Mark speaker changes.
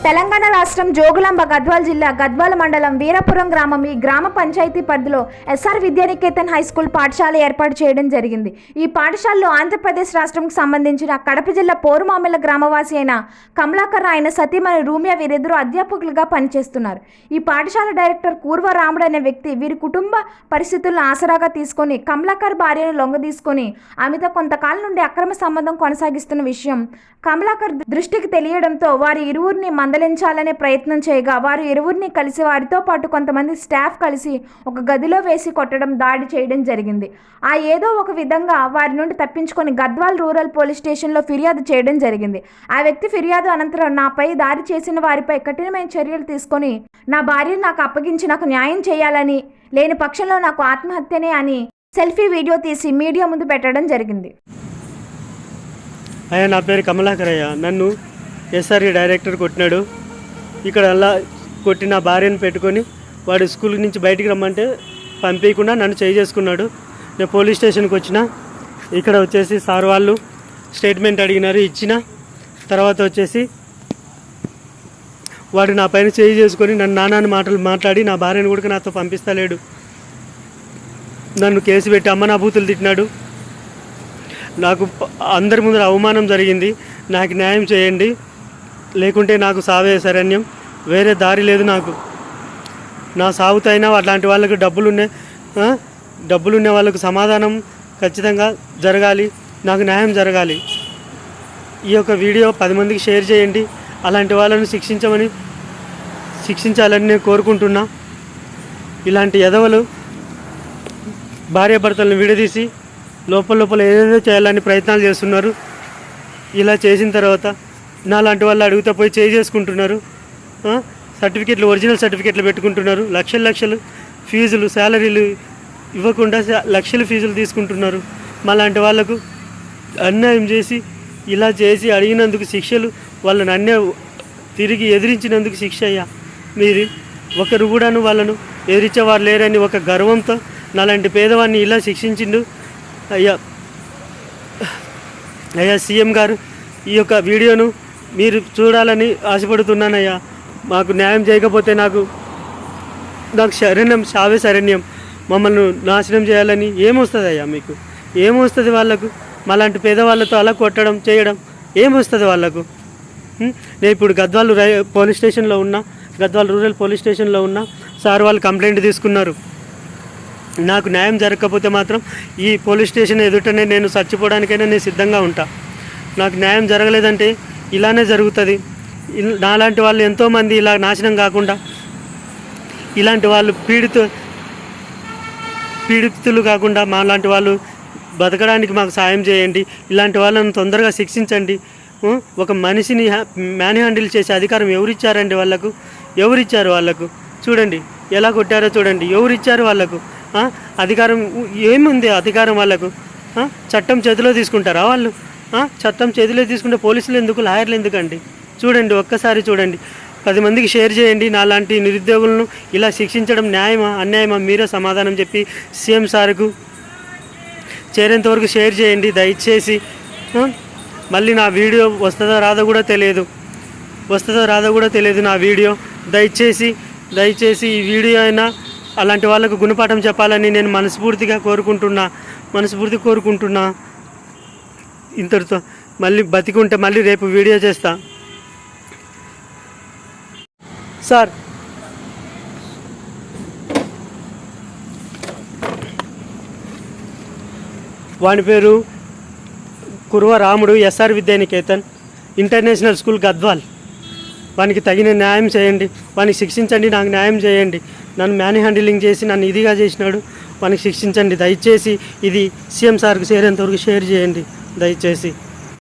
Speaker 1: తెలంగాణ రాష్ట్రం జోగులాంబ గద్వాల్ జిల్లా గద్వాల మండలం వీరపురం గ్రామం ఈ గ్రామ పంచాయతీ పరిధిలో ఎస్ఆర్ విద్యానికేతన్ హై స్కూల్ పాఠశాల ఏర్పాటు చేయడం జరిగింది. ఈ పాఠశాలలో ఆంధ్రప్రదేశ్ రాష్ట్రంకు సంబంధించిన కడప జిల్లా పోరుమామిళ్ళ గ్రామవాసి అయిన కమలాకర్ ఆయన సతీమణి రూమియా వీరిద్దరూ అధ్యాపకులుగా పనిచేస్తున్నారు. ఈ పాఠశాల డైరెక్టర్ కూర్వ రాముడు అనే వ్యక్తి వీరి కుటుంబ పరిస్థితులను ఆసరాగా తీసుకొని కమలాకర్ భార్యను లొంగదీసుకొని ఆమెతో కొంతకాలం నుండి అక్రమ సంబంధం కొనసాగిస్తున్న విషయం కమలాకర్ దృష్టికి తెలియడంతో వారి ఇరువురిని మందలించాలనే ప్రయత్నం చేయగా వారు ఇరువురిని కలిసి వారితో పాటు కొంతమంది స్టాఫ్ కలిసి ఒక గదిలో వేసి కొట్టడం, దాడి చేయడం జరిగింది. ఏదో ఒక విధంగా వారి నుండి తప్పించుకొని గద్వాల్ రూరల్ పోలీస్ స్టేషన్లో ఫిర్యాదు చేయడం జరిగింది. ఆ వ్యక్తి ఫిర్యాదు అనంతరం నాపై దాడి చేసిన వారిపై కఠినమైన చర్యలు తీసుకొని నా భార్యను నాకు అప్పగించి నాకు న్యాయం చేయాలని, లేని పక్షంలో నాకు ఆత్మహత్యనే అని సెల్ఫీ వీడియో తీసి మీడియా ముందు పెట్టడం జరిగింది.
Speaker 2: అయ్యా, నా పేరు కమలాకర్ అయ్యా. నన్ను ఎస్ఆర్ఈ డైరెక్టర్ కొట్టినాడు. ఇక్కడ అలా కొట్టి నా భార్యను పెట్టుకొని వాడు స్కూల్ నుంచి బయటికి రమ్మంటే పంపించకుండా నన్ను చేసుకున్నాడు. నేను పోలీస్ స్టేషన్కి వచ్చిన. ఇక్కడ వచ్చేసి సార్ వాళ్ళు స్టేట్మెంట్ అడిగినారు, ఇచ్చిన తర్వాత వచ్చేసి వాడు నా పైన చేసుకొని నన్ను నానాని మాటలు మాట్లాడి నా భార్యను కూడా నాతో పంపిస్తలేడు. నన్ను కేసు పెట్టి అమ్మ నా బూతులు తిట్టినాడు. నాకు అందరి ముందర అవమానం జరిగింది. నాకు న్యాయం చేయండి, లేకుంటే నాకు సావే శరణ్యం, వేరే దారి లేదు. నాకు నా సాగుతైనా అట్లాంటి వాళ్ళకి డబ్బులున్న వాళ్ళకు సమాధానం ఖచ్చితంగా జరగాలి, నాకు న్యాయం జరగాలి. ఈ యొక్క వీడియో 10 మందికి షేర్ చేయండి. అలాంటి వాళ్ళను శిక్షించాలని నేను కోరుకుంటున్నా. ఇలాంటి ఎదవలు భార్యాభర్తలను విడదీసి లోపల ఏదేదో చేయాలని ప్రయత్నాలు చేస్తున్నారు. ఇలా చేసిన తర్వాత నాలాంటి వాళ్ళు అడిగితే పోయి చేసుకుంటున్నారు. సర్టిఫికెట్లు, ఒరిజినల్ సర్టిఫికెట్లు పెట్టుకుంటున్నారు. లక్షలు ఫీజులు, శాలరీలు ఇవ్వకుండా లక్షల ఫీజులు తీసుకుంటున్నారు. మాలాంటి వాళ్ళకు అన్యాయం చేసి ఇలా చేసి అడిగినందుకు శిక్షలు, వాళ్ళని తిరిగి ఎదిరించినందుకు శిక్ష అయ్యా. మీరు ఒకరు కూడాను వాళ్ళను ఎదిరించేవారు లేరని ఒక గర్వంతో నాలాంటి పేదవాడిని ఇలా శిక్షించిండు. అయ్యా సీఎం గారు, ఈ యొక్క వీడియోను మీరు చూడాలని ఆశపడుతున్నానయ్యా. మాకు న్యాయం చేయకపోతే నాకు సావే శరణ్యం. మమ్మల్ని నాశనం చేయాలని ఏమొస్తుంది అయ్యా? మీకు ఏమొస్తుంది? వాళ్ళకు మాలాంటి పేదవాళ్ళతో అలా కొట్టడం చేయడం ఏమొస్తుంది వాళ్ళకు? నేను ఇప్పుడు గద్వాల్ పోలీస్ స్టేషన్లో ఉన్నా, గద్వాల్ రూరల్ పోలీస్ స్టేషన్లో ఉన్నా. సార్ వాళ్ళు కంప్లైంట్ తీసుకున్నారు. నాకు న్యాయం జరగకపోతే మాత్రం ఈ పోలీస్ స్టేషన్ ఎదుటనే నేను చచ్చిపోవడానికైనా నేను సిద్ధంగా ఉంటా. నాకు న్యాయం జరగలేదంటే ఇలానే జరుగుతుంది. నాలాంటి వాళ్ళు ఎంతోమంది ఇలా నాశనం కాకుండా, ఇలాంటి వాళ్ళు పీడితులు కాకుండా మాలాంటి వాళ్ళు బతకడానికి మాకు సాయం చేయండి. ఇలాంటి వాళ్ళని తొందరగా శిక్షించండి. ఒక మనిషిని మ్యాన్ హ్యాండిల్ చేసే అధికారం ఎవరిచ్చారండి వాళ్ళకు? ఎవరిచ్చారు వాళ్ళకు? చూడండి ఎలా కొట్టారో చూడండి. ఎవరిచ్చారు వాళ్ళకు అధికారం? ఏముంది అధికారం వాళ్ళకు? చట్టం చేతిలో తీసుకుంటారా వాళ్ళు? చట్టం చేతిలో తీసుకుంటే పోలీసులు ఎందుకు, లాయర్లు ఎందుకండి? చూడండి, ఒక్కసారి చూడండి. 10 మందికి షేర్ చేయండి. నాలాంటి నిరుద్యోగులను ఇలా శిక్షించడం న్యాయమా అన్యాయమా? మీరే సమాధానం చెప్పి సీఎం సార్కు చేరేంతవరకు షేర్ చేయండి దయచేసి. మళ్ళీ నా వీడియో వస్తుందో రాదో కూడా తెలియదు నా వీడియో. దయచేసి ఈ వీడియో అయినా అలాంటి వాళ్ళకు గుణపాఠం చెప్పాలని నేను మనస్ఫూర్తిగా కోరుకుంటున్నా. ఇంతటితో మళ్ళీ బతికుంటే మళ్ళీ రేపు వీడియో చేస్తా. సార్, వాని పేరు Kurva Ramudu, SR Vidyaniketan international school Gadwal. వానికి తగిన న్యాయం చేయండి, వానికి శిక్షించండి, నాకు న్యాయం చేయండి. నన్ను మ్యాన్ హ్యాండిలింగ్ చేసి నన్ను ఇదిగా చేసినాడు, వానికి శిక్షించండి దయచేసి. ఇది సీఎం సార్కు చేరేంతవరకు షేర్ చేయండి దయచేసి.